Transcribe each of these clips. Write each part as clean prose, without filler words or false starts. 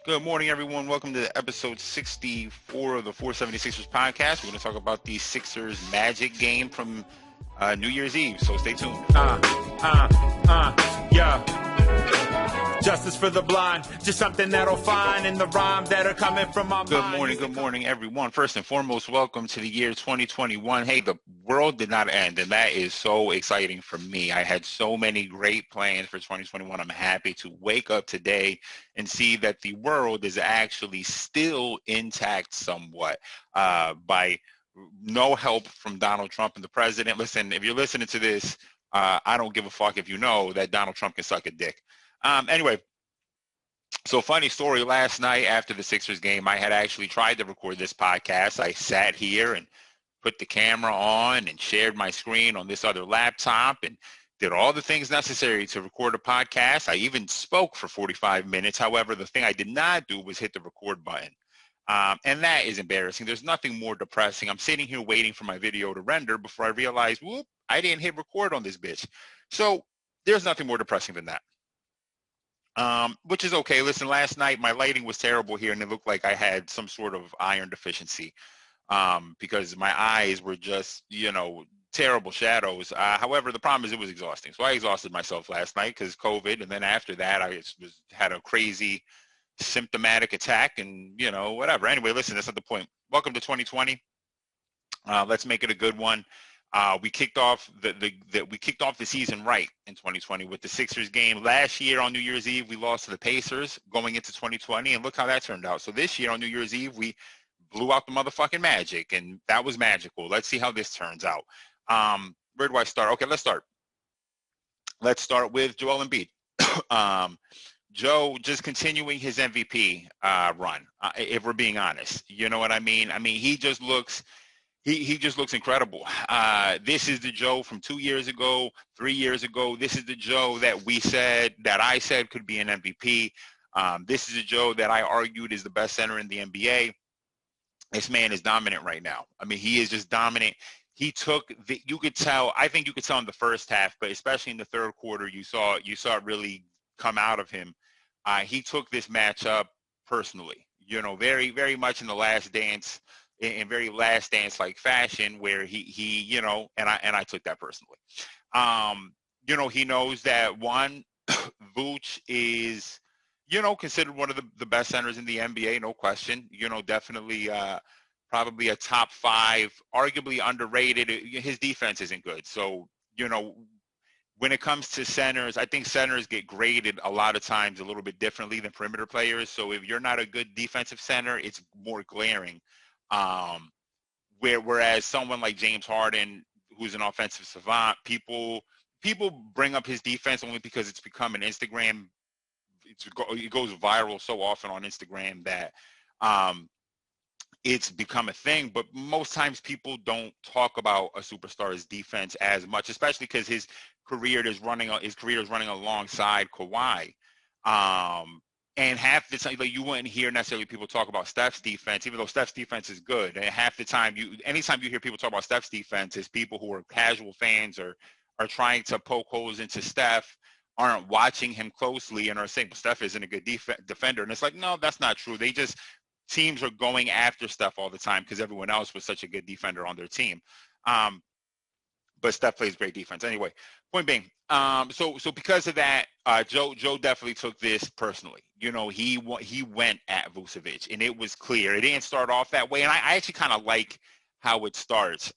Good morning, everyone. Welcome to episode 64 of the 476ers podcast. We're going to talk about the Sixers Magic game from New Year's Eve, so stay tuned. Yeah. Justice for the blind, just something that'll find in the rhyme that are coming from my mind. Good morning, everyone. First and foremost, welcome to the year 2021. Hey, the world did not end, and that is so exciting for me. I had so many great plans for 2021. I'm happy to wake up today and see that the world is actually still intact somewhat by no help from Donald Trump and the president. Listen, if you're listening to this, I don't give a fuck if you know that Donald Trump can suck a dick. Anyway, so funny story, last night after the Sixers game, I had actually tried to record this podcast. I sat here and put the camera on and shared my screen on this other laptop and did all the things necessary to record a podcast. I even spoke for 45 minutes. However, the thing I did not do was hit the record button. And that is embarrassing. There's nothing more depressing. I'm sitting here waiting for my video to render before I realize, whoop, I didn't hit record on this bitch. So there's nothing more depressing than that. Which is okay. Listen, last night my lighting was terrible here and it looked like I had some sort of iron deficiency because my eyes were just, terrible shadows. However, the problem is it was exhausting. So I exhausted myself last night because COVID. And then after that, I had a crazy symptomatic attack and, whatever. Anyway, listen, that's not the point. Welcome to 2020. Let's make it a good one. We kicked off the season right in 2020 with the Sixers game. Last year on New Year's Eve, we lost to the Pacers going into 2020, and look how that turned out. So this year on New Year's Eve, we blew out the motherfucking Magic, and that was magical. Let's see how this turns out. Where do I start? Okay, let's start. Let's start with Joel Embiid. Joe just continuing his MVP run, if we're being honest. You know what I mean? I mean, he just looks incredible. This is the Joe from 2 years ago, 3 years ago. This is the Joe that I said could be an MVP. This is the Joe that I argued is the best center in the NBA. This man is dominant right now. I mean, he is just dominant. I think you could tell in the first half, but especially in the third quarter, you saw it really come out of him. He took this matchup personally, very, very much in the last dance. In very last dance like fashion where he and I took that personally. He knows that one, Vooch is, considered one of the best centers in the NBA, no question. Definitely probably a top 5, arguably underrated. His defense isn't good. So, when it comes to centers, I think centers get graded a lot of times a little bit differently than perimeter players. So if you're not a good defensive center, it's more glaring. Whereas someone like James Harden, who's an offensive savant, people bring up his defense only because it's become an Instagram. It goes viral so often on Instagram that it's become a thing. But most times people don't talk about a superstar's defense as much, especially because his career is running alongside Kawhi. And half the time, you wouldn't hear necessarily people talk about Steph's defense, even though Steph's defense is good. And half the time, anytime you hear people talk about Steph's defense, it's people who are casual fans or are trying to poke holes into Steph, aren't watching him closely and are saying, well, Steph isn't a good defender. And it's like, no, that's not true. Teams are going after Steph all the time because everyone else was such a good defender on their team. But Steph plays great defense. Anyway, point being, so because of that, Joe definitely took this personally. He went at Vucevic, and it was clear. It didn't start off that way, and I actually kind of like how it starts.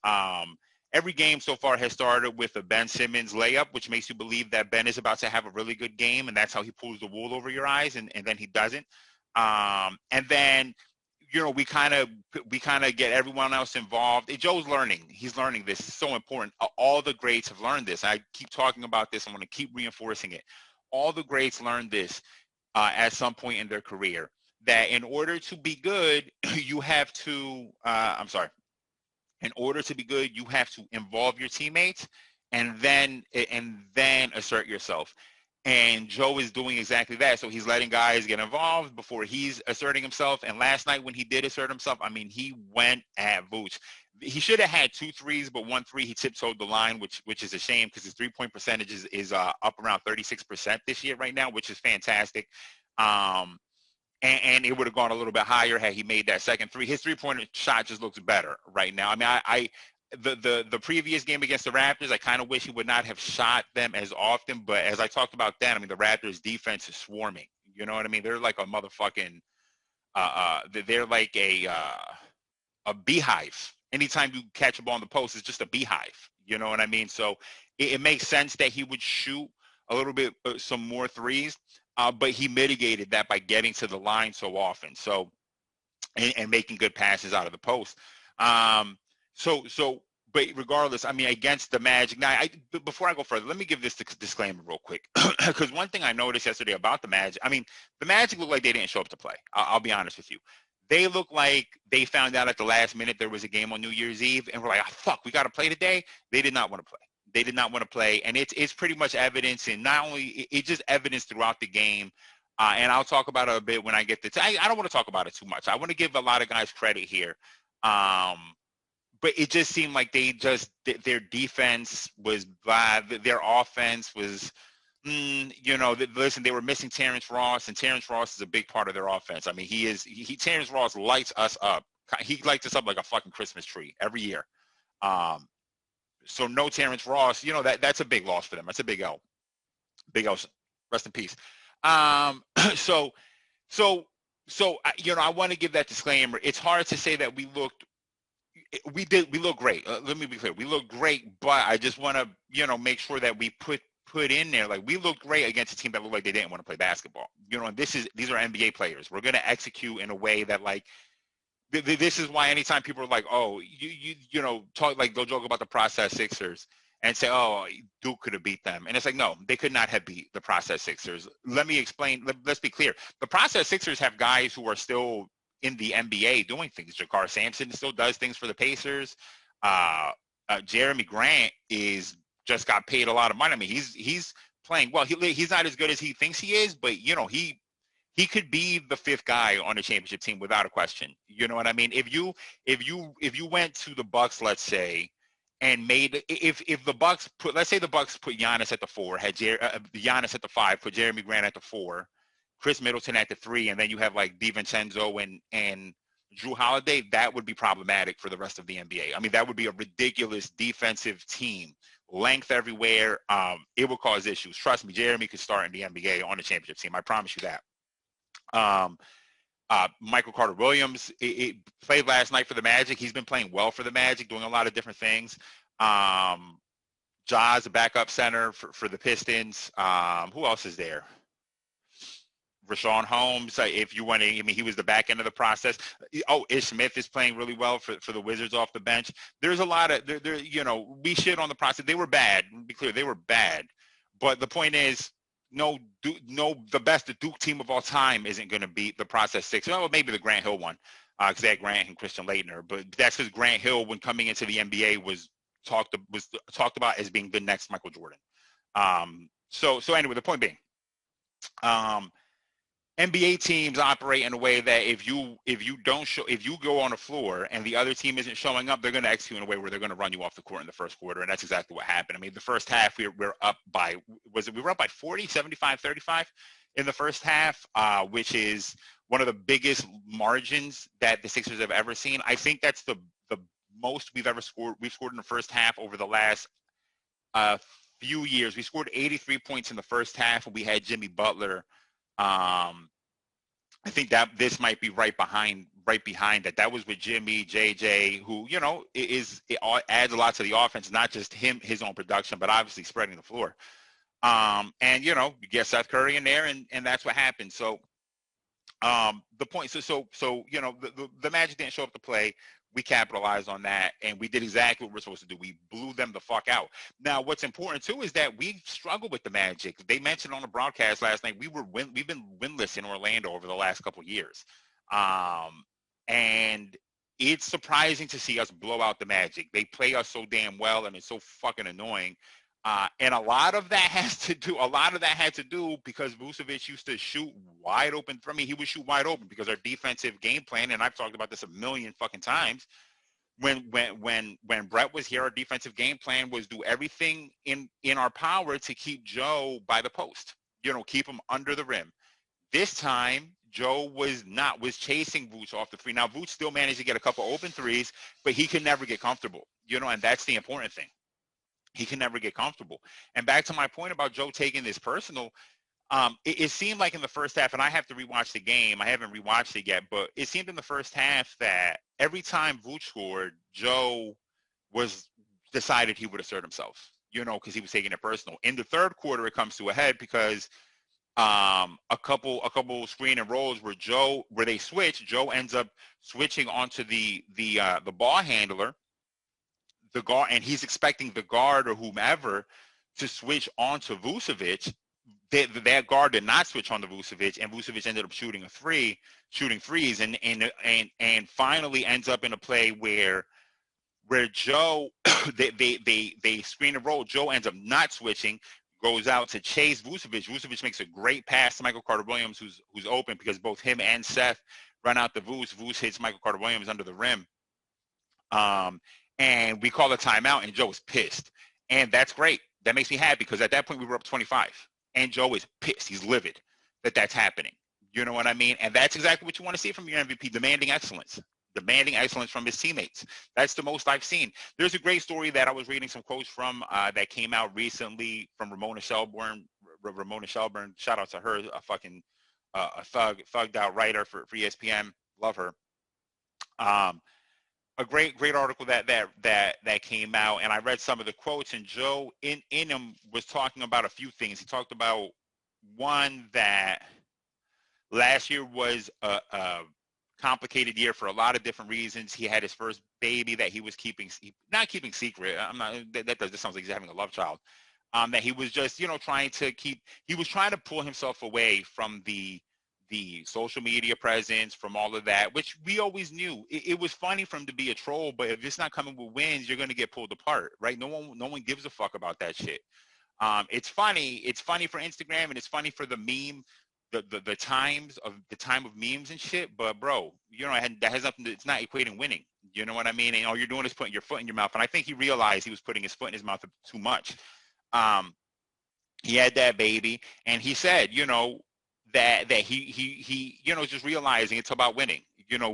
Every game so far has started with a Ben Simmons layup, which makes you believe that Ben is about to have a really good game, and that's how he pulls the wool over your eyes, and then he doesn't. And then we kind of get everyone else involved. Joe's learning. He's learning this. It's so important. All the greats have learned this. I keep talking about this. I'm going to keep reinforcing it. All the greats learned this at some point in their career, that in order to be good, you have to in order to be good, you have to involve your teammates and then assert yourself. And Joe is doing exactly that. So he's letting guys get involved before he's asserting himself. And last night when he did assert himself, I mean, he went at Vooch. He should have had 2 threes, but 1 3 he tiptoed the line, which is a shame because his 3-point percentage is up around 36% this year right now, which is fantastic. and it would have gone a little bit higher had he made that second three. His three-point shot just looks better right now. I mean, the previous game against the Raptors, I kind of wish he would not have shot them as often. But as I talked about then, I mean, the Raptors defense is swarming. You know what I mean? They're like a motherfucking they're like a beehive. Anytime you catch a ball in the post, it's just a beehive. You know what I mean? So it makes sense that he would shoot a little bit some more threes, but he mitigated that by getting to the line so often. So and making good passes out of the post. But regardless, I mean, against the Magic. Now, before I go further, let me give this disclaimer real quick, because one thing I noticed yesterday about the Magic, I mean, the Magic looked like they didn't show up to play. I'll be honest with you. They look like they found out at the last minute there was a game on New Year's Eve, and we're like, oh, fuck, we got to play today. They did not want to play. They did not want to play, and it's pretty much evidence, and not only it's just evidence throughout the game. And I'll talk about it a bit when I get to. I don't want to talk about it too much. I want to give a lot of guys credit here. But it just seemed like their defense was bad. Their offense was, listen, they were missing Terrence Ross, and Terrence Ross is a big part of their offense. I mean, Terrence Ross lights us up. He lights us up like a fucking Christmas tree every year. So no Terrence Ross, that's a big loss for them. That's a big L. Big L. Rest in peace. So I want to give that disclaimer. It's hard to say that we look great. Let me be clear. We look great, but I just want to, make sure that we put in there, like, we looked great against a team that looked like they didn't want to play basketball. And these are NBA players. We're going to execute in a way that, like, this is why anytime people are like, oh, talk, like, they'll joke about the process Sixers and say, oh, Duke could have beat them. And it's like, no, they could not have beat the process Sixers. Let me explain. Let's be clear. The process Sixers have guys who are still in the NBA doing things. Jakar Sampson still does things for the Pacers. Jeremy Grant just got paid a lot of money. I mean, he's playing well. He's not as good as he thinks he is, but he could be the fifth guy on the championship team without a question. You know what I mean? If you went to the Bucks, let's say, and if the Bucks let's say the Bucks put Giannis at the 4, had Giannis at the 5, put Jeremy Grant at the 4, Chris Middleton at the 3, and then you have like DiVincenzo and Drew Holiday, that would be problematic for the rest of the NBA. I mean, that would be a ridiculous defensive team. Length everywhere. It would cause issues. Trust me, Jeremy could start in the NBA on the championship team. I promise you that. Michael Carter-Williams played last night for the Magic. He's been playing well for the Magic, doing a lot of different things. Jaws, a backup center for the Pistons. Who else is there? Rashawn Holmes, if you want to, I mean, he was the back end of the process. Oh, Ish Smith is playing really well for the Wizards off the bench. There's a lot of, we shit on the process. They were bad. Be clear, they were bad. But the point is, the best Duke team of all time isn't going to beat the process six. Well, maybe the Grant Hill one, because they had Grant and Christian Laettner. But that's because Grant Hill, when coming into the NBA, was talked about as being the next Michael Jordan. So anyway, the point being, NBA teams operate in a way that if you go on the floor and the other team isn't showing up, they're going to execute in a way where they're going to run you off the court in the first quarter, and that's exactly what happened. I mean, the first half we were up by 40, 75, 35 in the first half, which is one of the biggest margins that the Sixers have ever seen. I think that's the most we've ever scored. We've scored in the first half over the last few years. We scored 83 points in the first half, and we had Jimmy Butler. I think that this might be right behind that. That was with Jimmy, JJ, who, it adds a lot to the offense, not just his own production, but obviously spreading the floor. And, you get Seth Curry in there, and that's what happened. So the point, the Magic didn't show up to play. We capitalized on that, and we did exactly what we're supposed to do. We blew them the fuck out. Now, what's important, too, is that we struggled with the Magic. They mentioned on the broadcast last night, we've been winless in Orlando over the last couple of years. And it's surprising to see us blow out the Magic. They play us so damn well, and it's so fucking annoying. And a lot of that had to do because Vucevic used to shoot wide open. For me, he would shoot wide open because our defensive game plan, and I've talked about this a million fucking times, when Brett was here, our defensive game plan was do everything in our power to keep Joe by the post, keep him under the rim. This time, Joe was chasing Vooch off the three. Now Vooch still managed to get a couple open threes, but he could never get comfortable, and that's the important thing. He can never get comfortable. And back to my point about Joe taking this personal, it seemed like in the first half, and I have to rewatch the game. I haven't rewatched it yet, but it seemed in the first half that every time Vooch scored, Joe decided he would assert himself, because he was taking it personal. In the third quarter, it comes to a head because a couple screen and rolls where they switch, Joe ends up switching onto the ball handler, the guard, and he's expecting the guard or whomever to switch onto Vucevic. That guard did not switch on to Vucevic, and Vucevic ended up shooting threes, and finally ends up in a play where Joe they screen and roll. Joe ends up not switching, goes out to chase Vucevic. Vucevic makes a great pass to Michael Carter-Williams, who's open, because both him and Seth run out the Vuce. Vuce hits Michael Carter-Williams under the rim. And we call a timeout, and Joe is pissed. And that's great. That makes me happy, because at that point we were up 25. And Joe is pissed. He's livid that that's happening. You know what I mean? And that's exactly what you want to see from your MVP, demanding excellence from his teammates. That's the most I've seen. There's a great story that I was reading some quotes from that came out recently from Ramona Shelburne. Shout out to her, a fucking a thugged out writer for ESPN. Love her. A great article that came out, and I read some of the quotes, and Joe in him was talking about a few things. He talked about one, that last year was a complicated year for a lot of different reasons. He had his first baby that he was not keeping secret. That sounds like he's having a love child. That he was just trying to pull himself away from the social media presence, from all of that, which we always knew. It was funny for him to be a troll, but if it's not coming with wins, you're going to get pulled apart, right? No one gives a fuck about that shit. It's funny for Instagram, and it's funny for the meme, the time of memes and shit. But bro, that has nothing. It's not equating winning. You know what I mean? And all you're doing is putting your foot in your mouth. And I think he realized he was putting his foot in his mouth too much. He had that baby, and he said, that he just realizing it's about winning.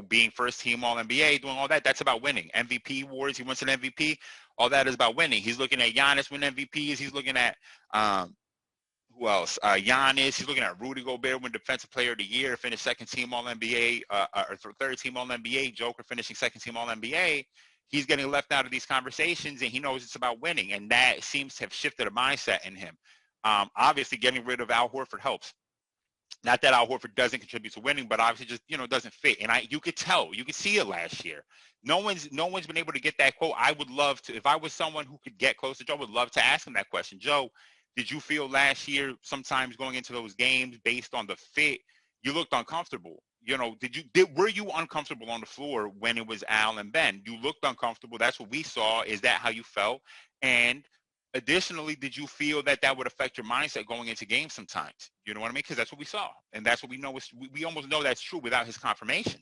Being first team All NBA, doing all that, that's about winning. MVP awards, he wants an MVP. All that is about winning. He's looking at Giannis win MVPs. He's looking at who else? Giannis. He's looking at Rudy Gobert win Defensive Player of the Year, finish second team All NBA, or third team All NBA. Joker finishing second team All NBA. He's getting left out of these conversations, and he knows it's about winning, and that seems to have shifted a mindset in him. Obviously, getting rid of Al Horford helps. Not that Al Horford doesn't contribute to winning, but obviously just doesn't fit. And you could see it last year. No one's been able to get that quote. I would love to, if I was someone who could get close to Joe, I would love to ask him that question. Joe, did you feel last year sometimes going into those games based on the fit, you looked uncomfortable? Were you uncomfortable on the floor when it was Al and Ben? You looked uncomfortable. That's what we saw. Is that how you felt? And additionally, did you feel that would affect your mindset going into games sometimes? You know what I mean? Because that's what we saw, and that's what we know. We almost know that's true without his confirmation.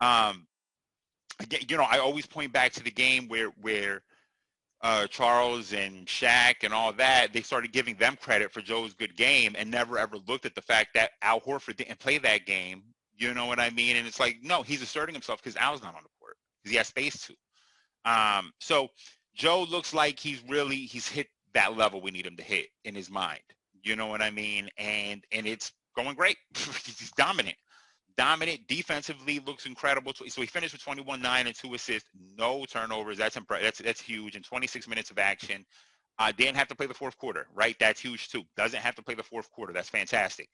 Again, I always point back to the game where Charles and Shaq and all that, they started giving them credit for Joe's good game and never ever looked at the fact that Al Horford didn't play that game. You know what I mean? And it's like, no, he's asserting himself because Al's not on the court because he has space to. So Joe looks like he's hit that level we need him to hit in his mind. You know what I mean? And it's going great. He's dominant. Defensively looks incredible. So he finished with 21, 9, and 2 assists. No turnovers. That's impressive. That's huge. And 26 minutes of action. Didn't have to play the fourth quarter, right? That's huge too. Doesn't have to play the fourth quarter. That's fantastic.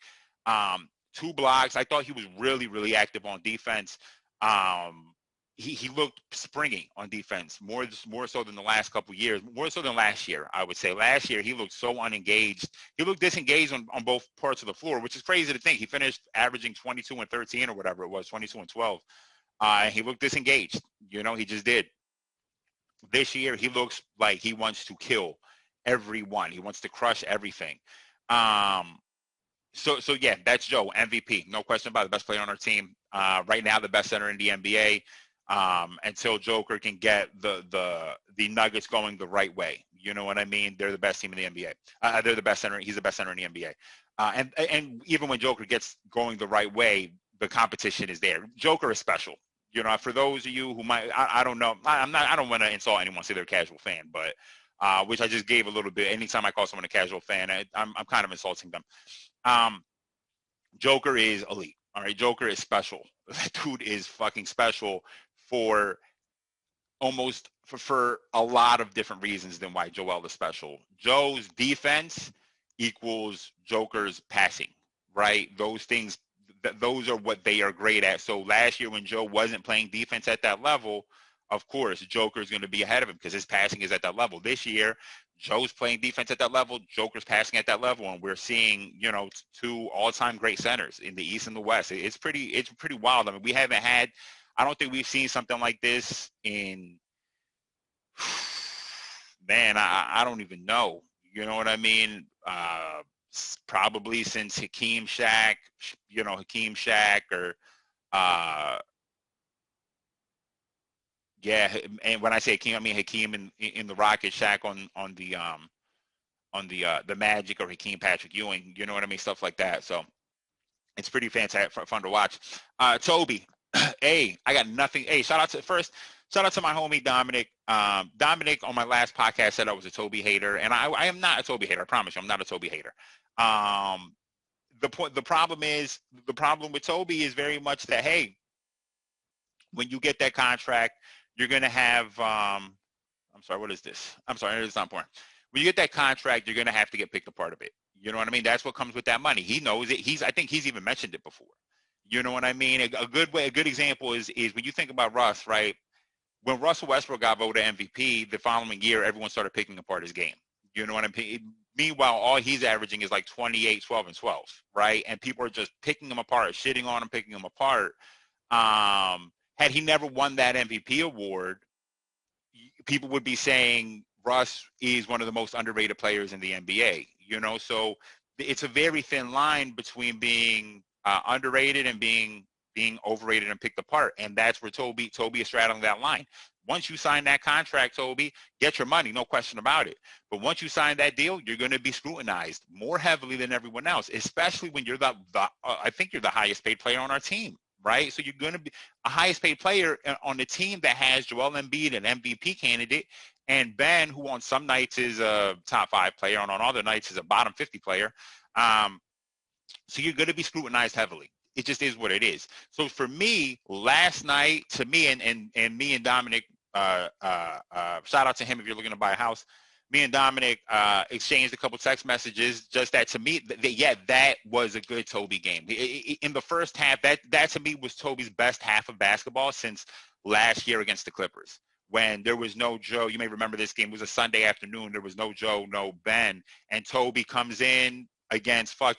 2 blocks. I thought he was really, really active on defense. He looked springy on defense, more so than the last couple of years, more so than last year, I would say. Last year, he looked so unengaged. He looked disengaged on both parts of the floor, which is crazy to think. He finished averaging 22 and 13 or whatever it was, 22 and 12. He looked disengaged. He just did. This year, he looks like he wants to kill everyone. He wants to crush everything. So yeah, that's Joe, MVP. No question about it, the best player on our team. Right now, the best center in the NBA. Until Joker can get the Nuggets going the right way. You know what I mean? They're the best team in the NBA. They're the best center. He's the best center in the NBA. And even when Joker gets going the right way, the competition is there. Joker is special. You know, for those of you who might, I don't know, I don't want to insult anyone, say they're a casual fan, but which I just gave a little bit. Anytime I call someone a casual fan, I'm kind of insulting them. Joker is elite. All right, Joker is special. That dude is fucking special for for a lot of different reasons than why Joel is special. Joe's defense equals Joker's passing, right? Those things, those are what they are great at. So last year when Joe wasn't playing defense at that level, of course, Joker's going to be ahead of him because his passing is at that level. This year, Joe's playing defense at that level, Joker's passing at that level, and we're seeing, you know, two all-time great centers in the East and the West. It's pretty wild. I mean, we haven't had, I don't think we've seen something like this in, man, I don't even know. You know what I mean? Probably since Hakeem Shaq, you know, Hakeem Shaq or, yeah, and when I say Hakeem, I mean Hakeem in the Rocket, Shaq on the Magic, or Hakeem Patrick Ewing. You know what I mean? Stuff like that. So it's pretty fantastic, fun to watch. Tobi, hey, I got nothing. Hey, shout out to my homie Dominic. Dominic on my last podcast said I was a Tobi hater, and I am not a Tobi hater. I promise you, I'm not a Tobi hater. The problem with Tobi is very much that, hey, when you get that contract, you're going to have, I'm sorry, what is this? I'm sorry, it's not important. When you get that contract, you're going to have to get picked apart a bit. You know what I mean? That's what comes with that money. He knows it. I think he's even mentioned it before. You know what I mean? A good example is when you think about Russ, right? When Russell Westbrook got voted MVP, the following year, everyone started picking apart his game. You know what I mean? Meanwhile, all he's averaging is like 28, 12, and 12, right? And people are just picking him apart, shitting on him, picking him apart. Had he never won that MVP award, people would be saying Russ is one of the most underrated players in the NBA. You know, so it's a very thin line between being underrated and being overrated and picked apart, and that's where Tobi is straddling that line. Once you sign that contract, Tobi, get your money, no question about it. But once you sign that deal, you're going to be scrutinized more heavily than everyone else, especially when you're I think you're the highest paid player on our team, right? So you're going to be a highest paid player on the team that has Joel Embiid, an MVP candidate, and Ben, who on some nights is a top 5 player, and on other nights is a bottom 50 player. So you're going to be scrutinized heavily. It just is what it is. So for me, last night, to me, and me and Dominic, shout out to him if you're looking to buy a house. Me and Dominic exchanged a couple text messages. Just that to me, that was a good Tobi game. In the first half, that to me was Tobi's best half of basketball since last year against the Clippers, when there was no Joe. You may remember this game. It was a Sunday afternoon. There was no Joe, no Ben, and Tobi comes in against Paul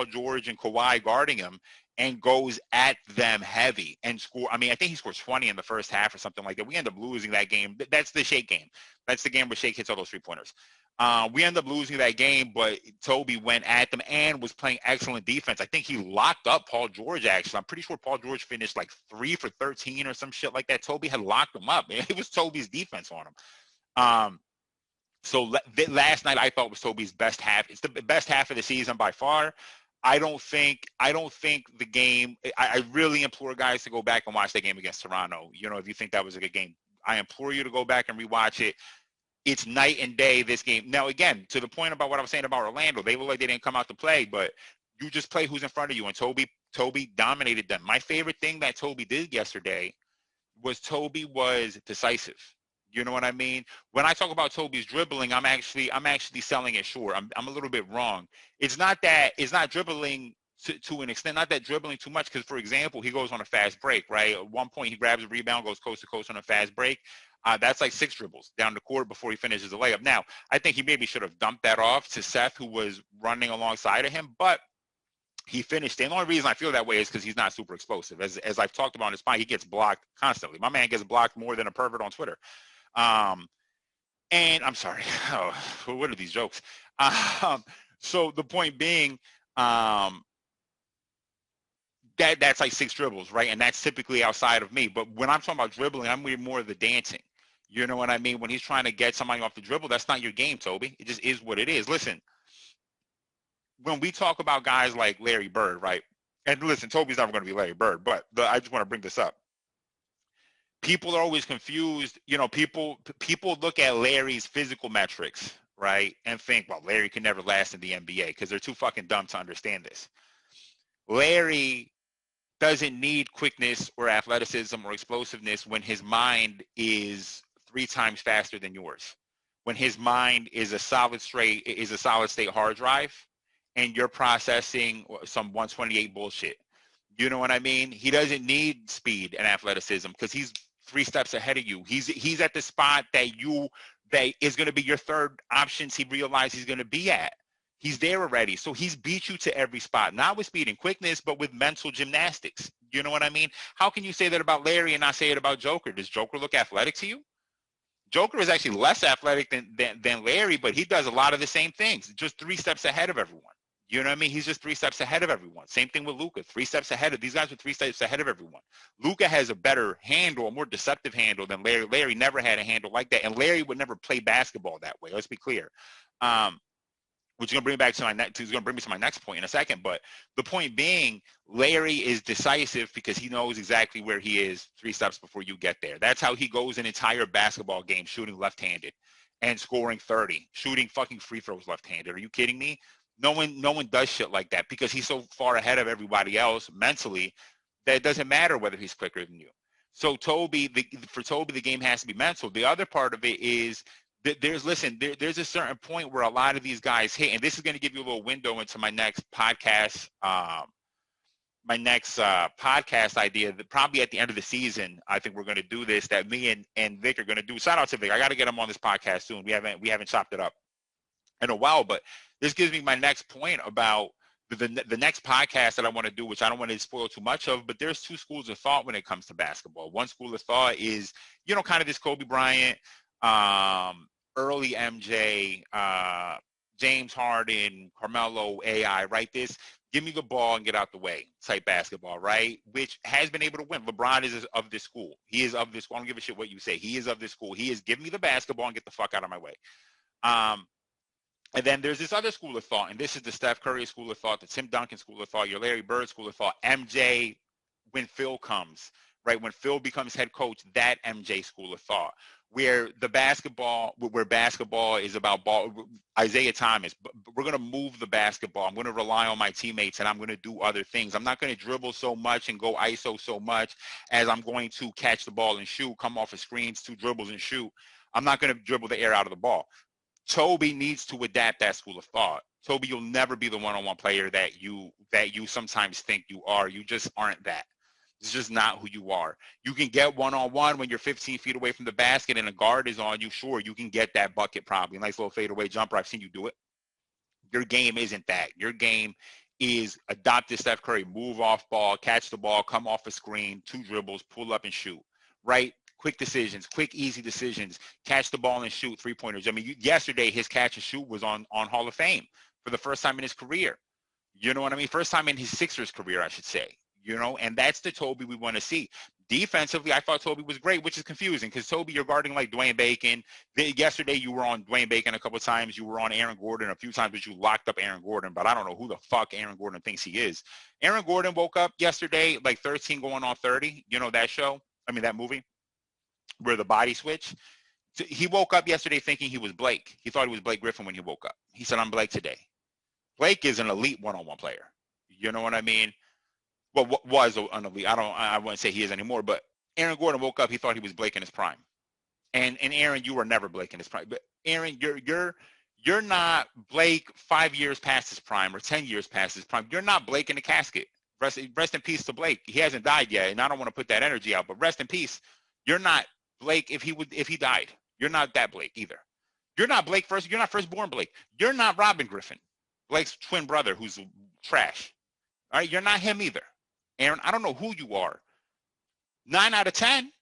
George and Kawhi guarding him and goes at them heavy and score. I mean, I think he scored 20 in the first half or something like that. We end up losing that game. That's the Shake game. That's the game where Shake hits all those 3-pointers. We end up losing that game, but Tobi went at them and was playing excellent defense. I think he locked up Paul George, actually. I'm pretty sure Paul George finished like 3 for 13 or some shit like that. Tobi had locked him up. It was Tobi's defense on him. So last night I thought was Tobi's best half. It's the best half of the season by far. I don't think the game. I really implore guys to go back and watch that game against Toronto. You know, if you think that was a good game, I implore you to go back and rewatch it. It's night and day, this game. Now, again, to the point about what I was saying about Orlando, they look like they didn't come out to play, but you just play who's in front of you, and Tobi dominated them. My favorite thing that Tobi did yesterday was Tobi was decisive. You know what I mean? When I talk about Tobi's dribbling, I'm actually selling it short. I'm a little bit wrong. It's not dribbling to an extent, not that dribbling too much, because, for example, he goes on a fast break, right? At one point, he grabs a rebound, goes coast to coast on a fast break. That's like 6 dribbles down the court before he finishes the layup. Now, I think he maybe should have dumped that off to Seth, who was running alongside of him, but he finished. The only reason I feel that way is because he's not super explosive. As I've talked about on his spine, he gets blocked constantly. My man gets blocked more than a pervert on Twitter. And I'm sorry, what are these jokes? So the point being, that's like 6 dribbles, right? And that's typically outside of me. But when I'm talking about dribbling, I'm really more of the dancing. You know what I mean? When he's trying to get somebody off the dribble, that's not your game, Tobi. It just is what it is. Listen, when we talk about guys like Larry Bird, right? and listen, Tobi's never going to be Larry Bird, but I just want to bring this up. People are always confused. You know, people look at Larry's physical metrics, right, and think, well, Larry can never last in the NBA because they're too fucking dumb to understand this. Larry doesn't need quickness or athleticism or explosiveness when his mind is 3 times faster than yours. When his mind is a solid state hard drive, and you're processing some 128 bullshit. You know what I mean? He doesn't need speed and athleticism because he's 3 steps ahead of you. He's at the spot that is going to be your third options he realized he's going to be at. He's there already. So he's beat you to every spot, not with speed and quickness, but with mental gymnastics. You know what I mean? How can you say that about Larry and not say it about Joker? Does Joker look athletic to you? Joker is actually less athletic than Larry, but he does a lot of the same things, just 3 steps ahead of everyone. You know what I mean? He's just 3 steps ahead of everyone. Same thing with Luka, 3 steps ahead of these guys are 3 steps ahead of everyone. Luka has a better handle, a more deceptive handle than Larry. Larry never had a handle like that, and Larry would never play basketball that way. Let's be clear. Which is going to bring me back to my next point in a second. But the point being, Larry is decisive because he knows exactly where he is 3 steps before you get there. That's how he goes an entire basketball game, shooting left-handed and scoring 30, shooting fucking free throws left-handed. Are you kidding me? No one does shit like that because he's so far ahead of everybody else mentally that it doesn't matter whether he's quicker than you. So for Tobi, the game has to be mental. The other part of it is there's a certain point where a lot of these guys hit, and this is going to give you a little window into my next podcast. Podcast idea that probably at the end of the season, I think we're going to do this, that me and Vic are going to do. Shout out to Vic. I got to get him on this podcast soon. We haven't chopped it up in a while, but this gives me my next point about the next podcast that I want to do, which I don't want to spoil too much of, but there's 2 schools of thought when it comes to basketball. One school of thought is, kind of this Kobe Bryant, early MJ, James Harden, Carmelo, AI, right? This give me the ball and get out the way type basketball, right? Which has been able to win. LeBron is of this school. He is of this school. I don't give a shit what you say. He is of this school. He is give me the basketball and get the fuck out of my way. And then there's this other school of thought, and this is the Steph Curry school of thought, the Tim Duncan school of thought, your Larry Bird school of thought, MJ when Phil comes, right? When Phil becomes head coach, that MJ school of thought, where basketball is about ball. Isaiah Thomas, we're going to move the basketball. I'm going to rely on my teammates, and I'm going to do other things. I'm not going to dribble so much and go ISO so much as I'm going to catch the ball and shoot, come off of screens, 2 dribbles and shoot. I'm not going to dribble the air out of the ball. Tobi needs to adapt that school of thought. Tobi, you'll never be the one-on-one player that you sometimes think you are. You just aren't that. It's just not who you are. You can get one-on-one when you're 15 feet away from the basket and a guard is on you. Sure, you can get that bucket probably. Nice little fadeaway jumper. I've seen you do it. Your game isn't that. Your game is adopt this Steph Curry, move off ball, catch the ball, come off a screen, 2 dribbles, pull up and shoot, right? Quick decisions, quick, easy decisions, catch the ball and shoot 3-pointers. I mean, yesterday his catch and shoot was on Hall of Fame for the first time in his career. You know what I mean? First time in his Sixers career, I should say. And that's the Tobi we want to see. Defensively, I thought Tobi was great, which is confusing because Tobi, you're guarding like Dwayne Bacon. Yesterday, you were on Dwayne Bacon a couple of times. You were on Aaron Gordon a few times, but you locked up Aaron Gordon. But I don't know who the fuck Aaron Gordon thinks he is. Aaron Gordon woke up yesterday like 13 going on 30. You know that show? I mean, that movie where the body switch. He woke up yesterday thinking he was Blake. He thought he was Blake Griffin when he woke up. He said, I'm Blake today. Blake is an elite one-on-one player. You know what I mean? Well, was an elite. I wouldn't say he is anymore, but Aaron Gordon woke up. He thought he was Blake in his prime. And Aaron, you were never Blake in his prime. But Aaron, you're not Blake 5 years past his prime or 10 years past his prime. You're not Blake in the casket. Rest in peace to Blake. He hasn't died yet, and I don't want to put that energy out, but rest in peace. You're not Blake if he died. You're not that Blake either. You're not Blake first. You're not firstborn Blake. You're not Robin Griffin, Blake's twin brother who's trash. All right, you're not him either. Aaron, I don't know who you are. 9 out of 10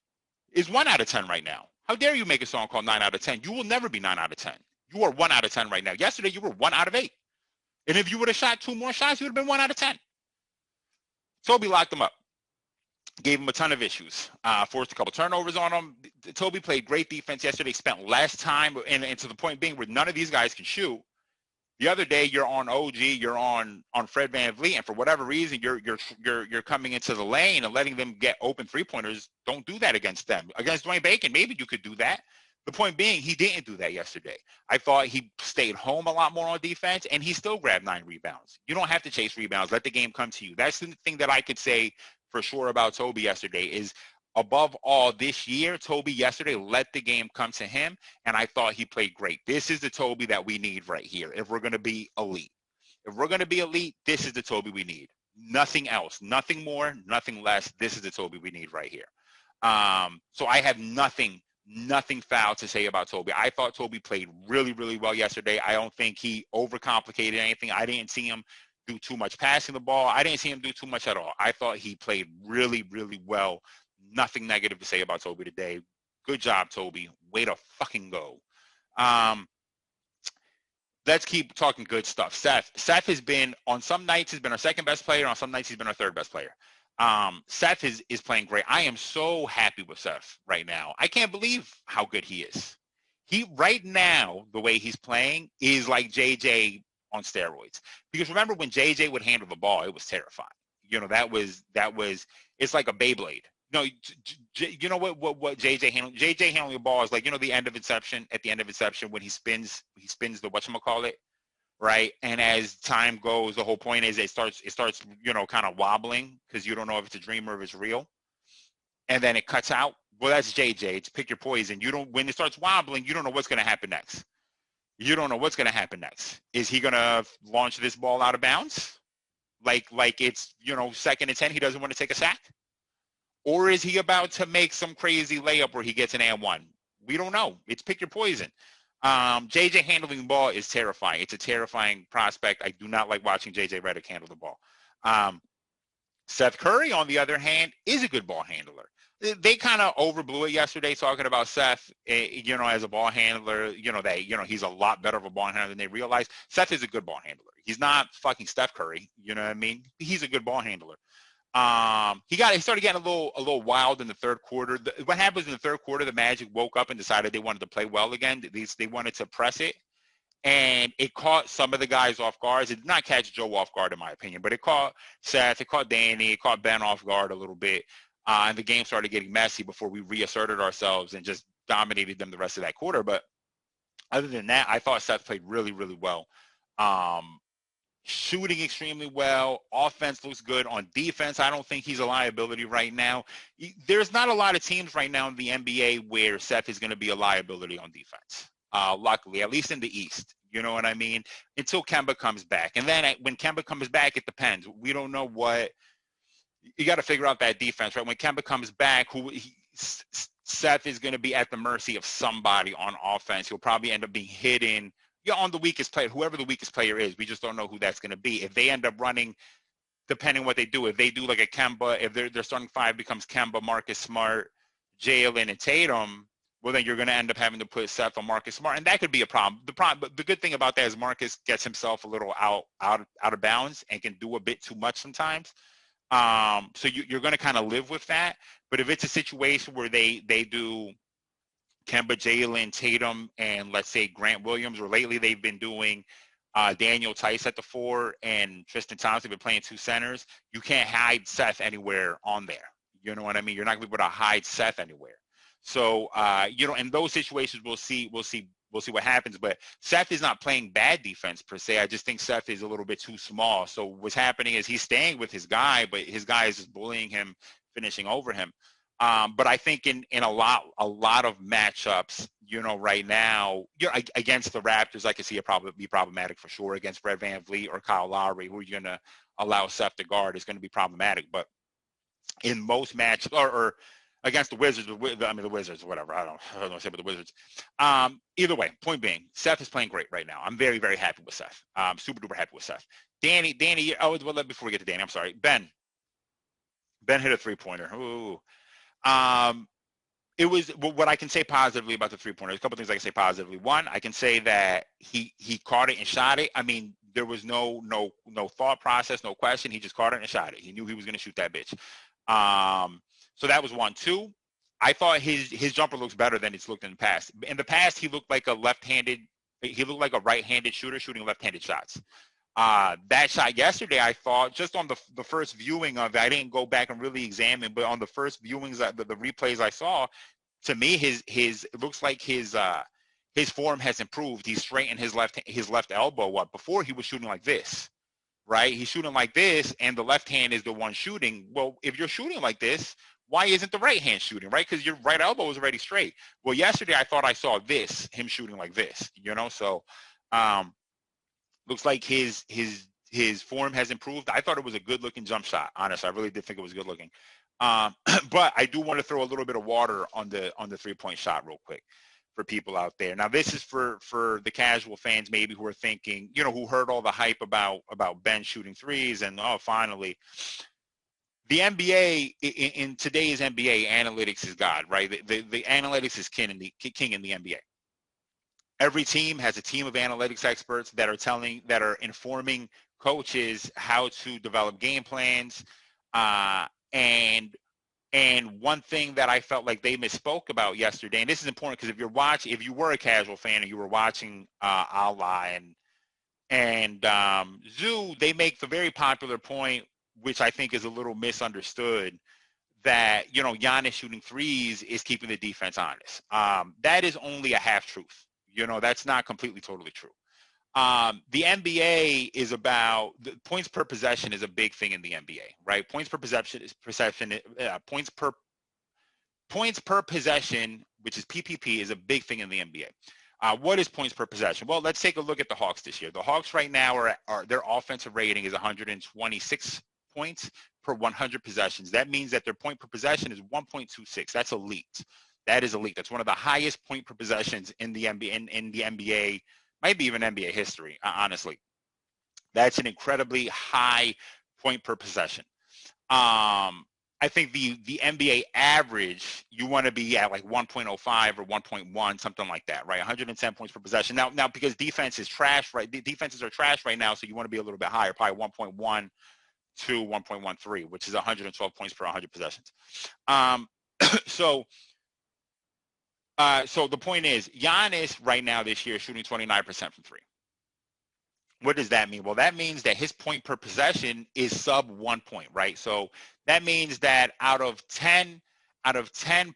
is 1 out of 10 right now. How dare you make a song called 9 out of 10? You will never be 9 out of 10. You are 1 out of 10 right now. Yesterday, you were 1 out of 8. And if you would have shot 2 more shots, you would have been 1 out of 10. Tobi locked him up. Gave him a ton of issues. Forced a couple turnovers on him. Tobi played great defense yesterday. Spent less time, and to the point being where none of these guys can shoot. The other day you're on OG, you're on Fred VanVleet, and for whatever reason you're coming into the lane and letting them get open 3-pointers. Don't do that against them. Against Dwayne Bacon, maybe you could do that. The point being, he didn't do that yesterday. I thought he stayed home a lot more on defense, and he still grabbed 9 rebounds. You don't have to chase rebounds. Let the game come to you. That's the thing that I could say for sure about Tobi yesterday is, above all this year, Tobi yesterday let the game come to him, and I thought he played great. This is the Tobi that we need right here if we're going to be elite. If we're going to be elite, this is the Tobi we need. Nothing else. Nothing more, nothing less. This is the Tobi we need right here. So I have nothing foul to say about Tobi. I thought Tobi played really, really well yesterday. I don't think he overcomplicated anything. I didn't see him do too much passing the ball. I didn't see him do too much at all. I thought he played really, really well. Nothing negative to say about Tobi today. Good job, Tobi. Way to fucking go. Let's keep talking good stuff. Seth has been, on some nights, he's been our second best player. On some nights, he's been our third best player. Seth is playing great. I am so happy with Seth right now. I can't believe how good he is. He, right now, the way he's playing is like JJ on steroids. Because remember when JJ would handle the ball, it was terrifying. You know, that was, it's like a Beyblade. No, you know what JJ handling the ball is like, you know, the end of Inception, at the end of Inception when he spins the whatchamacallit, right? And as time goes, the whole point is it starts, you know, kind of wobbling because you don't know if it's a dream or if it's real. And then it cuts out. Well, that's JJ. It's pick your poison. When it starts wobbling, you don't know what's going to happen next. You don't know what's going to happen next. Is he going to launch this ball out of bounds? Like it's, you know, 2nd and 10, he doesn't want to take a sack? Or is he about to make some crazy layup where he gets an and-one? We don't know. It's pick your poison. JJ handling the ball is terrifying. It's a terrifying prospect. I do not like watching JJ Redick handle the ball. Seth Curry, on the other hand, is a good ball handler. They kind of overblew it yesterday talking about Seth, you know, as a ball handler. You know, he's a lot better of a ball handler than they realize. Seth is a good ball handler. He's not fucking Steph Curry. You know what I mean? He's a good ball handler. He started getting a little wild in the third quarter. What happens in the third quarter? The Magic woke up and decided they wanted to play well again. They wanted to press it, and it caught some of the guys off guard. It did not catch Joe off guard, in my opinion, but it caught Seth, it caught Danny, it caught Ben off guard a little bit, and the game started getting messy before we reasserted ourselves and just dominated them the rest of that quarter. But other than that, I thought Seth played really, really well. Shooting extremely well. Offense looks good. On defense, I don't think he's a liability right now. There's not a lot of teams right now in the NBA where Seth is going to be a liability on defense. Luckily, at least in the East. You know what I mean? Until Kemba comes back. And then when Kemba comes back, it depends. We don't know what – you got to figure out that defense, right? When Kemba comes back, Seth is going to be at the mercy of somebody on offense. He'll probably end up being hidden – on the weakest player, whoever the weakest player is. We just don't know who that's going to be. If they end up running, depending on what they do, if they do like a Kemba, if their starting 5 becomes Kemba, Marcus Smart, Jalen, and Tatum, well, then you're going to end up having to put Seth on Marcus Smart, and that could be a problem. But the good thing about that is Marcus gets himself a little out of bounds and can do a bit too much sometimes. So you're going to kind of live with that. But if it's a situation where they do Kemba, Jalen, Tatum, and let's say Grant Williams, or lately they've been doing Daniel Tice at the 4 and Tristan Thompson have been playing 2 centers, you can't hide Seth anywhere on there. You know what I mean? You're not going to be able to hide Seth anywhere. So, you know, in those situations, we'll see what happens. But Seth is not playing bad defense per se. I just think Seth is a little bit too small. So what's happening is he's staying with his guy, but his guy is just bullying him, finishing over him. But I think in a lot of matchups, you know, right now, you know, against the Raptors, I could see it probably be problematic for sure. Against Fred VanVleet or Kyle Lowry, who you're going to allow Seth to guard, is going to be problematic. But in most matches, or against the Wizards, the Wizards, whatever, I don't know what to say about the Wizards. Either way, point being, Seth is playing great right now. I'm very, very happy with Seth. Super duper happy with Seth. Danny, before we get to Danny, I'm sorry. Ben hit a 3-pointer. Ooh. It was what I can say positively about the 3-pointer. A couple things I can say positively. One, I can say that he caught it and shot it. I mean, there was no thought process, no question. He just caught it and shot it. He knew he was going to shoot that bitch. So that was 1. 2, I thought his jumper looks better than it's looked in the past. In the past, he looked like a left-handed He looked like a right-handed shooter shooting left-handed shots. That shot yesterday, I thought, just on the first viewing of it, I didn't go back and really examine, but on the first viewings, the replays I saw, to me, it looks like his form has improved. He's straightened his left elbow up. Before, he was shooting like this, right? He's shooting like this, and the left hand is the one shooting. Well, if you're shooting like this, why isn't the right hand shooting, right? Because your right elbow is already straight. Well, yesterday I thought I saw him shooting like this, so looks like his form has improved. I thought it was a good looking jump shot. Honestly, I really did think it was good looking. But I do want to throw a little bit of water on the 3-point shot real quick for people out there. Now, this is for the casual fans maybe who are thinking, who heard all the hype about Ben shooting threes and, oh, finally. The NBA, in today's NBA, analytics is God, right? The analytics is king in the NBA. Every team has a team of analytics experts that are informing coaches how to develop game plans. And one thing that I felt like they misspoke about yesterday, and this is important because if you were a casual fan and you were watching Allah and Zoo, they make the very popular point, which I think is a little misunderstood, that, Giannis shooting threes is keeping the defense honest. That is only a half truth. That's not completely totally true. The NBA is about the points per possession is a big thing in the NBA, right? Points per possession, points per possession, which is PPP, is a big thing in the NBA. What is points per possession? Well, let's take a look at the Hawks this year. The Hawks right now are their offensive rating is 126 points per 100 possessions. That means that their point per possession is 1.26. That's elite. That is elite. That's one of the highest point per possessions in the NBA, in the NBA, might be even NBA history, honestly. That's an incredibly high point per possession. I think the NBA average, you want to be at like 1.05 or 1.1, something like that, right? 110 points per possession. Now because defense is trash, right? The defenses are trash right now, so you want to be a little bit higher, probably 1.1 to 1.13, which is 112 points per 100 possessions. So the point is, Giannis right now this year is shooting 29% from three. What does that mean? Well, that means that his point per possession is sub 1 point, right? So that means that out of 10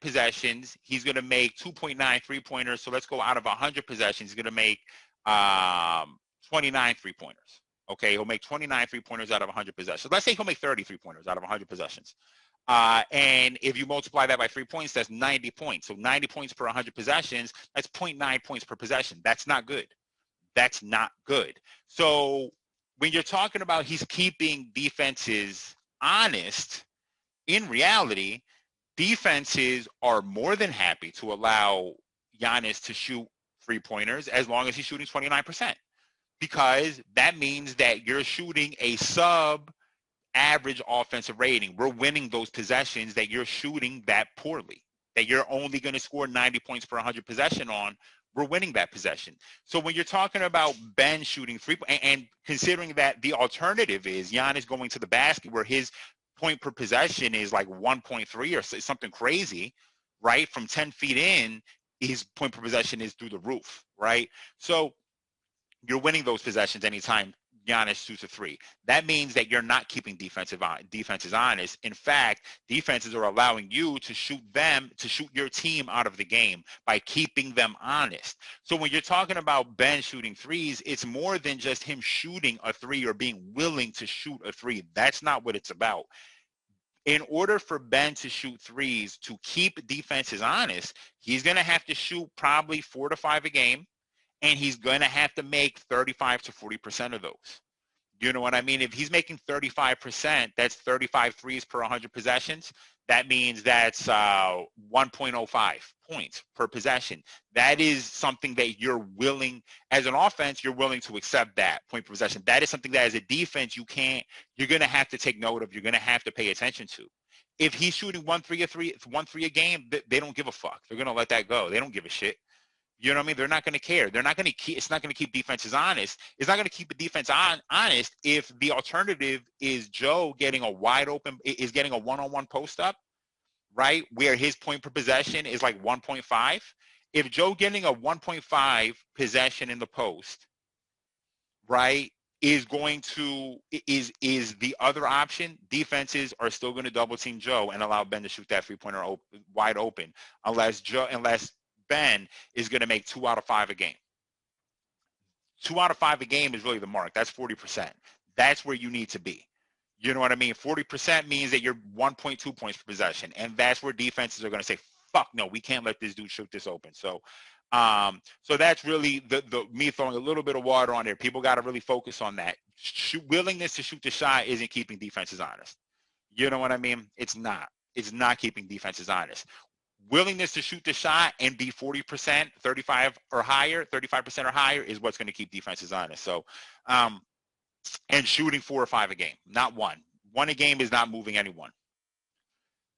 possessions, he's going to make 2.9 3-pointers. So let's go out of 100 possessions, he's going to make 29 3-pointers. Okay, he'll make 29 3-pointers out of 100 possessions. Let's say he'll make 30 3-pointers out of 100 possessions. And if you multiply that by 3 points, that's 90 points. So 90 points per 100 possessions, that's 0.9 points per possession. That's not good. That's not good. So when you're talking about he's keeping defenses honest, in reality, defenses are more than happy to allow Giannis to shoot 3-pointers as long as he's shooting 29%. Because that means that you're shooting a sub-average offensive rating. We're winning those possessions that you're shooting that poorly, that you're only going to score 90 points per 100 possession on. We're winning that possession. So when you're talking about Ben shooting and considering that the alternative is Giannis going to the basket where his point per possession is like 1.3 or something crazy, right? From 10 feet in, his point per possession is through the roof, right? So you're winning those possessions anytime Giannis shoots a three. That means that you're not keeping defenses honest. In fact, defenses are allowing you to shoot your team out of the game by keeping them honest. So when you're talking about Ben shooting threes, it's more than just him shooting a three or being willing to shoot a three. That's not what it's about. In order for Ben to shoot threes to keep defenses honest, he's going to have to shoot probably 4 to 5 a game. And he's going to have to make 35 to 40% of those. You know what I mean? If he's making 35%, that's 35 threes per 100 possessions. That means that's 1.05 points per possession. That is something that you're willing, as an offense, you're willing to accept that point per possession. That is something that as a defense, you're going to have to take note of. You're going to have to pay attention to. If he's shooting 1 3 a game, they don't give a fuck. They're going to let that go. They don't give a shit. You know what I mean? They're not going to care. They're not going to keep. It's not going to keep defenses honest. It's not going to keep the defense honest if the alternative is Joe getting a one-on-one post up, right? Where his point per possession is like 1.5, if Joe getting a 1.5 possession in the post, right, is the other option, defenses are still going to double team Joe and allow Ben to shoot that 3-pointer wide open, unless Ben is going to make 2 out of 5 a game. 2 out of 5 a game is really the mark. That's 40%. That's where you need to be. You know what I mean? 40% means that you're 1.2 points per possession, and that's where defenses are going to say, "Fuck no, we can't let this dude shoot this open." So that's really the me throwing a little bit of water on there. People got to really focus on that. Willingness to shoot the shot isn't keeping defenses honest. You know what I mean? It's not. It's not keeping defenses honest. Willingness to shoot the shot and be 40%, 35 or higher, 35% or higher is what's going to keep defenses honest. So, and shooting 4 or 5 a game, not 1. 1 a game is not moving anyone.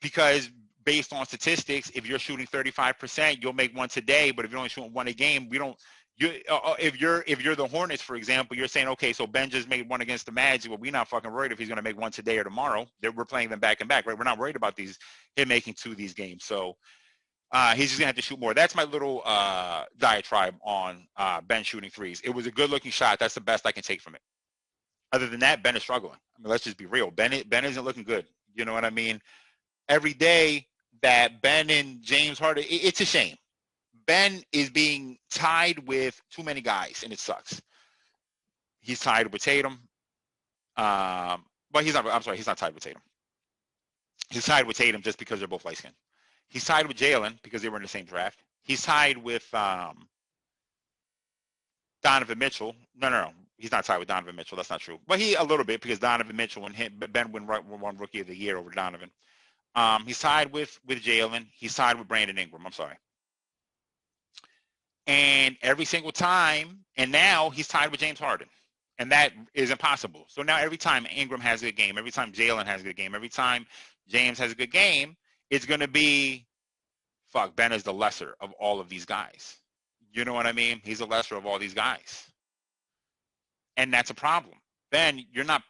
Because based on statistics, if you're shooting 35%, you'll make 1 today. But if you're only shooting 1 a game, if you're the Hornets, for example, you're saying, okay, so Ben just made 1 against the Magic. Well, we're not fucking worried if he's going to make 1 today or tomorrow. We're playing them back and back, right? We're not worried about him making 2 of these games. So he's just going to have to shoot more. That's my little diatribe on Ben shooting threes. It was a good-looking shot. That's the best I can take from it. Other than that, Ben is struggling. I mean, let's just be real. Ben isn't looking good. You know what I mean? Every day that Ben and James Harden, it's a shame. Ben is being tied with too many guys, and it sucks. He's tied with Tatum. But he's not. I'm sorry, he's not tied with Tatum. He's tied with Tatum just because they're both light-skinned. He's tied with Jalen because they were in the same draft. He's tied with Donovan Mitchell. No. He's not tied with Donovan Mitchell. That's not true. But he a little bit because Donovan Mitchell and Ben won Rookie of the Year over Donovan. He's tied with Jalen. He's tied with Brandon Ingram. I'm sorry. And every single time, and now he's tied with James Harden. And that is impossible. So now every time Ingram has a good game, every time Jalen has a good game, every time James has a good game, it's going to be, Ben is the lesser of all of these guys. You know what I mean? He's the lesser of all these guys. And that's a problem. Ben, you're not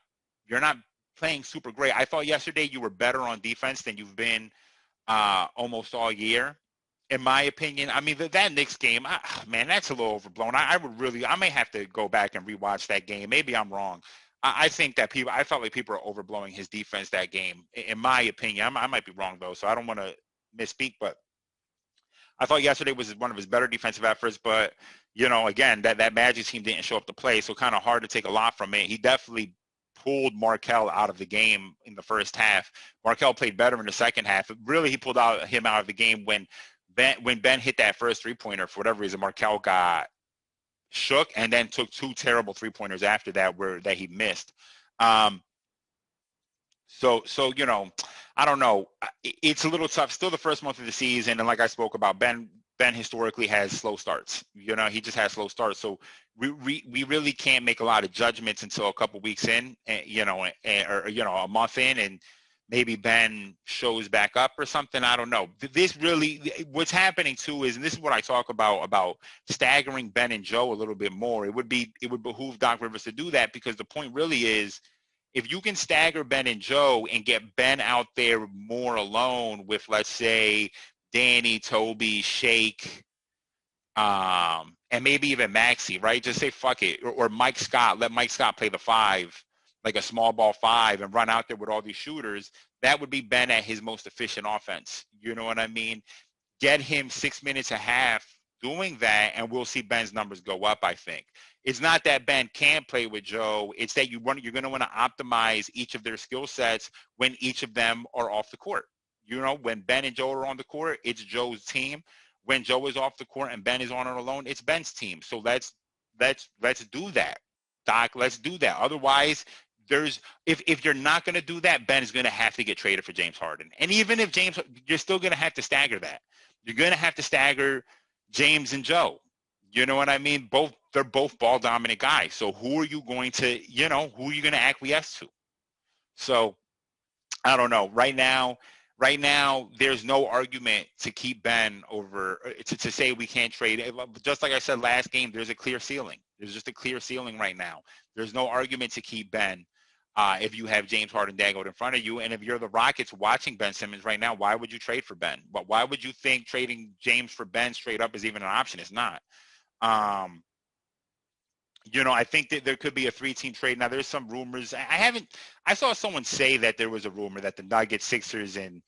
playing super great. I thought yesterday you were better on defense than you've been almost all year. In my opinion, I mean, that Knicks game, man, that's a little overblown. I may have to go back and rewatch that game. Maybe I'm wrong. I think that I felt like people are overblowing his defense that game. In my opinion, I might be wrong though, so I don't want to misspeak, but I thought yesterday was one of his better defensive efforts, but, you know, again, that Magic team didn't show up to play, so kind of hard to take a lot from it. He definitely pulled Markelle out of the game in the first half. Markelle played better in the second half. Really, he pulled him out of the game when Ben hit that first 3-pointer. For whatever reason, Markelle got shook and then took 2 terrible 3-pointers after that that he missed. So you know, I don't know. It's a little tough. Still the first month of the season, and like I spoke about, Ben historically has slow starts. You know, he just has slow starts. So we really can't make a lot of judgments until a couple weeks in, or a month in, and maybe Ben shows back up or something. I don't know. What's happening too is, and this is what I talk about staggering Ben and Joe a little bit more. It would behoove Doc Rivers to do that, because the point really is, if you can stagger Ben and Joe and get Ben out there more alone with, let's say, Danny, Tobi, Shake, and maybe even Maxey, right? Just say fuck it. Or Mike Scott. Let Mike Scott play the 5, like a small ball 5, and run out there with all these shooters. That would be Ben at his most efficient offense. You know what I mean? Get him 6 minutes a half doing that, and we'll see Ben's numbers go up, I think. It's not that Ben can't play with Joe. It's that you're going to want to optimize each of their skill sets when each of them are off the court. You know, when Ben and Joe are on the court, it's Joe's team. When Joe is off the court and Ben is on it alone, it's Ben's team. So let's do that, Doc. Let's do that. Otherwise, if you're not going to do that, Ben is going to have to get traded for James Harden. And even if you're still going to have to stagger that. You're going to have to stagger James and Joe. You know what I mean? They're both ball dominant guys. So who are you going to acquiesce to? So I don't know. Right now, there's no argument to keep Ben over, to say we can't trade. Just like I said last game, there's a clear ceiling. There's just a clear ceiling right now. There's no argument to keep Ben. if you have James Harden dangled in front of you. And if you're the Rockets watching Ben Simmons right now, why would you trade for Ben? But why would you think trading James for Ben straight up is even an option? It's not. I think that there could be a 3-team trade. Now, there's some rumors. I saw someone say that there was a rumor that the Nuggets, Sixers, and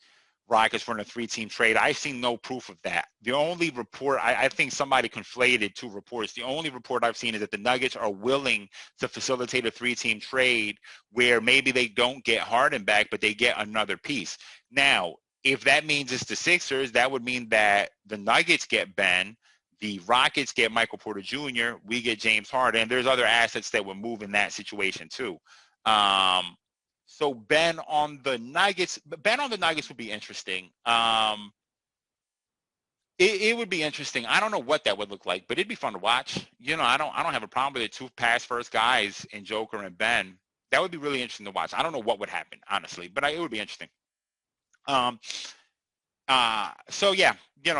Rockets were in a 3-team trade. I've seen no proof of that. The only report, I think somebody conflated two reports. The only report I've seen is that the Nuggets are willing to facilitate a 3-team trade where maybe they don't get Harden back, but they get another piece. Now, if that means it's the Sixers, that would mean that the Nuggets get Ben, the Rockets get Michael Porter Jr., we get James Harden. There's other assets that would move in that situation too. So Ben on the Nuggets would be interesting. It would be interesting. I don't know what that would look like, but it'd be fun to watch. I don't have a problem with it. Two pass first guys in Joker and Ben. That would be really interesting to watch. I don't know what would happen, honestly, but it would be interesting. So yeah,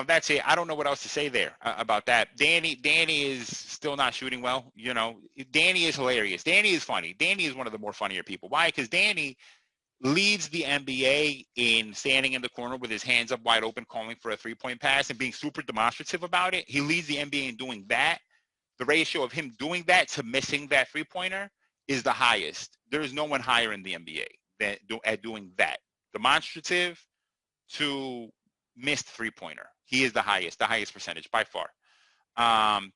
that's it. I don't know what else to say there about that. Danny is still not shooting well. Danny is hilarious. Danny is funny. Danny is one of the more funnier people. Why? Because Danny leads the NBA in standing in the corner with his hands up wide open, calling for a 3-point pass and being super demonstrative about it. He leads the NBA in doing that. The ratio of him doing that to missing that 3-pointer is the highest. There is no one higher in the NBA at doing that. Demonstrative to missed 3-pointer. He is the highest percentage by far.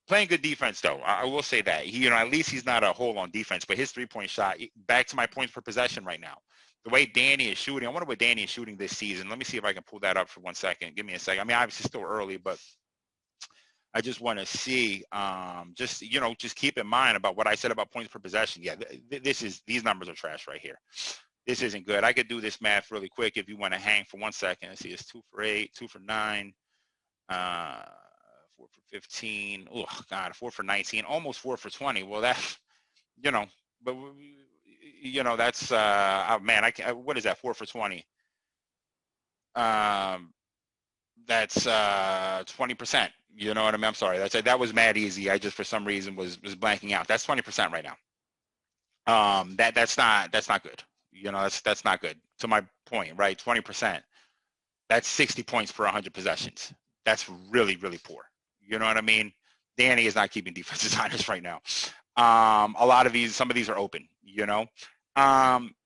Playing good defense though, I will say that. At least he's not a hole on defense, but his 3-point shot, back to my points per possession right now. The way Danny is shooting, I wonder what Danny is shooting this season. Let me see if I can pull that up for 1 second. Give me a second. I mean, obviously still early, but I just want to see, just keep in mind about what I said about points per possession. Yeah, these numbers are trash right here. This isn't good. I could do this math really quick if you want to hang for 1 second. Let's see, it's 2 for 8, 2 for 9, 4 for 15. Oh, God, 4 for 19, almost 4 for 20. Well, that's, but, that's, oh, man, what is that, 4 for 20? That's 20%. You know what I mean? I'm sorry. That was mad easy. I just, for some reason, was blanking out. That's 20% right now. That's not good. That's not good. To my point, right? 20%. That's 60 points per 100 possessions. That's really, really poor. You know what I mean? Danny is not keeping defenses honest right now. Some of these are open,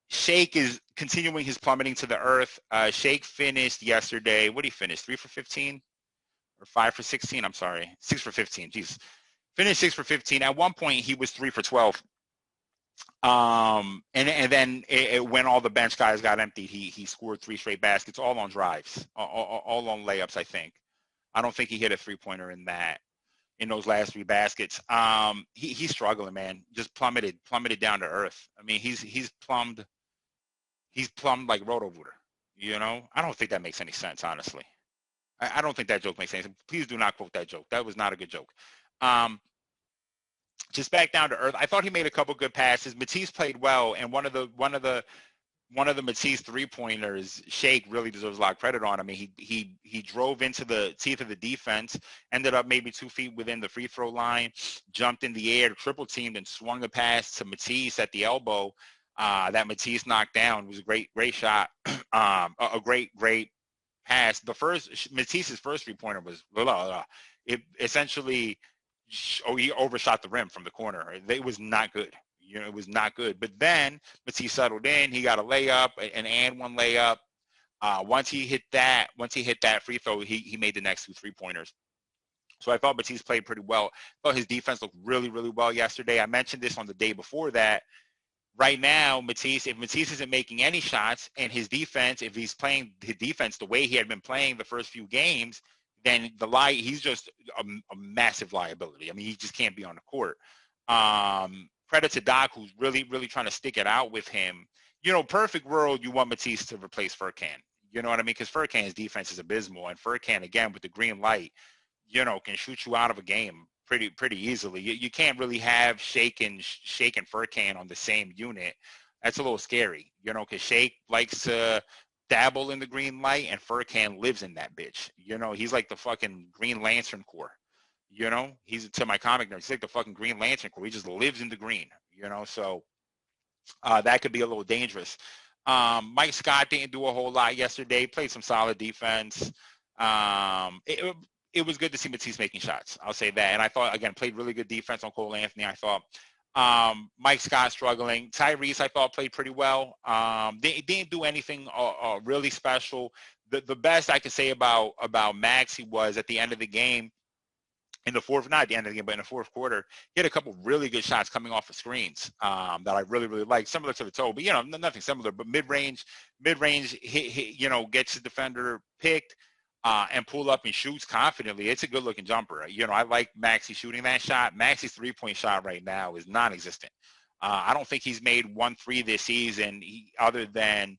Shake is continuing his plummeting to the earth. Shake finished yesterday. What did he finish? 3 for 15 or 5 for 16? I'm sorry. 6 for 15. Jeez. Finished 6 for 15. At one point, he was 3 for 12. And then when all the bench guys got emptied, he scored 3 straight baskets, all on drives, all on layups. I think. I don't think he hit a 3-pointer in those last 3 baskets. He's struggling, man. Just plummeted down to earth. I mean, he's plumbed like Roto-Rooter. I don't think that makes any sense, honestly. I don't think that joke makes sense. Please do not quote that joke. That was not a good joke. Just back down to earth. I thought he made a couple good passes. Matisse played well, and one of the Matisse 3-pointers, Shake, really deserves a lot of credit on. I mean, he drove into the teeth of the defense, ended up maybe 2 feet within the free throw line, jumped in the air, triple teamed, and swung a pass to Matisse at the elbow. That Matisse knocked down. It was a great shot. A great pass. Matisse's first 3-pointer was it essentially. He overshot the rim from the corner. It was not good. It was not good. But then Matisse settled in. He got a layup, an and one layup. Once he hit that free throw, he made the next 2 3-pointers. So I thought Matisse played pretty well. I thought his defense looked really, really well yesterday. I mentioned this on the day before that. Right now, if Matisse isn't making any shots, and his defense, if he's playing his defense the way he had been playing the first few games, then he's just a massive liability. I mean, he just can't be on the court. Credit to Doc, who's really, really trying to stick it out with him. Perfect world, you want Matisse to replace Furkan. You know what I mean? Because Furkan's defense is abysmal, and Furkan, again, with the green light, can shoot you out of a game pretty easily. You can't really have Shake and Furkan on the same unit. That's a little scary, because Shake likes to dabble in the green light, and Furkan lives in that bitch. He's like the fucking Green Lantern Corps. He's, to my comic nerds, he's like the fucking Green Lantern Corps. He just lives in the green. So that could be a little dangerous. Mike Scott didn't do a whole lot yesterday. Played some solid defense. It was good to see Matisse making shots. I'll say that. And I thought, again, played really good defense on Cole Anthony. I thought Mike Scott struggling. Tyrese, I thought, played pretty well. They didn't do anything really special. The best I could say about Maxey was at the end of the game, in the fourth, not at the end of the game, but in the fourth quarter, he had a couple really good shots coming off of screens that I really, really liked. Similar to the Tobi, nothing similar, but mid-range, hit, gets the defender picked and pull up and shoots confidently. It's a good-looking jumper. I like Maxey shooting that shot. Maxey's three-point shot right now is non-existent. I don't think he's made 1-3 this season other than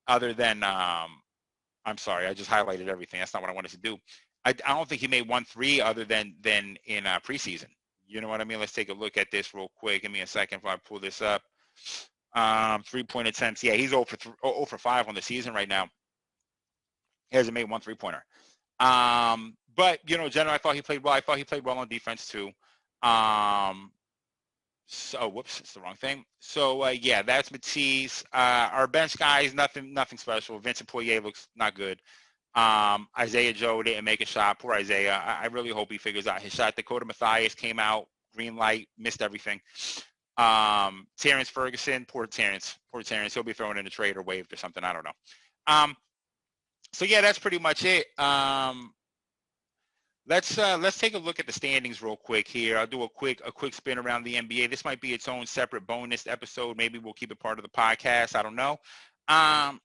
I'm sorry, I just highlighted everything. That's not what I wanted to do. I don't think he made 1-3 other than in preseason. You know what I mean? Let's take a look at this real quick. Give me a second if I pull this up. 3-point attempts. Yeah, he's 0 for 5 on the season right now. He hasn't made 1 3-pointer. But, generally, I thought he played well. I thought he played well on defense, too. Whoops, it's the wrong thing. So, yeah, that's Matisse. Our bench guys, nothing special. Vincent Poirier looks not good. Isaiah Joe didn't make a shot. Poor Isaiah. I really hope he figures out his shot. Dakota Mathias came out, green light, missed everything. Terrence Ferguson, poor Terrence. He'll be thrown in the trade or waived or something. I don't know. So yeah, that's pretty much it. Let's take a look at the standings real quick here. I'll do a quick spin around the NBA. This might be its own separate bonus episode. Maybe we'll keep it part of the podcast. I don't know.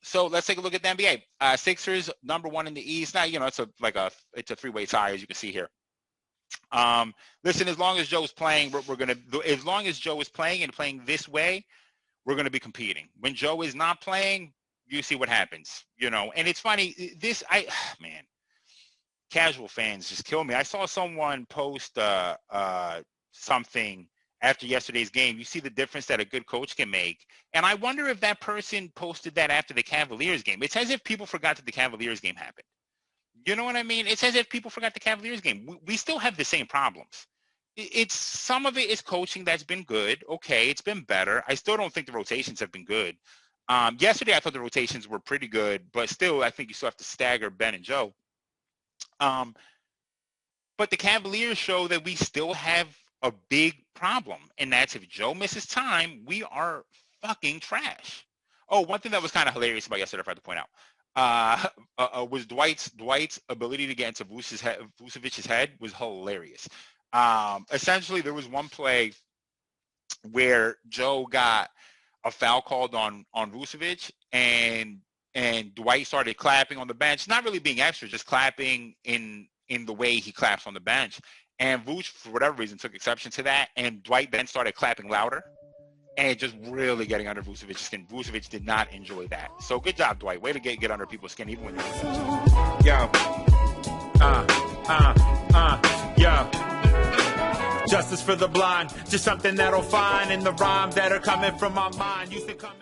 So let's take a look at the NBA. Sixers #1 in the East. Now, it's a three-way tie, as you can see here. Listen, as long as Joe's playing, as long as Joe is playing and playing this way, we're gonna be competing. When Joe is not playing, you see what happens. And it's funny. Man, casual fans just kill me. I saw someone post something after yesterday's game. You see the difference that a good coach can make. And I wonder if that person posted that after the Cavaliers game. It's as if people forgot that the Cavaliers game happened. You know what I mean? It's as if people forgot the Cavaliers game. We still have the same problems. Some of it is coaching that's been good. Okay, it's been better. I still don't think the rotations have been good. Yesterday, I thought the rotations were pretty good, but still, I think you still have to stagger Ben and Joe. But the Cavaliers show that we still have a big problem, and that's if Joe misses time, we are fucking trash. Oh, one thing that was kind of hilarious about yesterday, if I had to point out, was Dwight's ability to get into Vucevic's head was hilarious. Essentially, there was one play where Joe got a foul called on Vucevic, and Dwight started clapping on the bench, not really being extra, just clapping in the way he claps on the bench. And Vuce, for whatever reason, took exception to that, and Dwight then started clapping louder, and just really getting under Vucevic's skin. Vucevic did not enjoy that. So good job, Dwight. Way to get under people's skin, even when you're Yo. Yo. Justice for the blind, just something that'll find in the rhymes that are coming from my mind. Used to come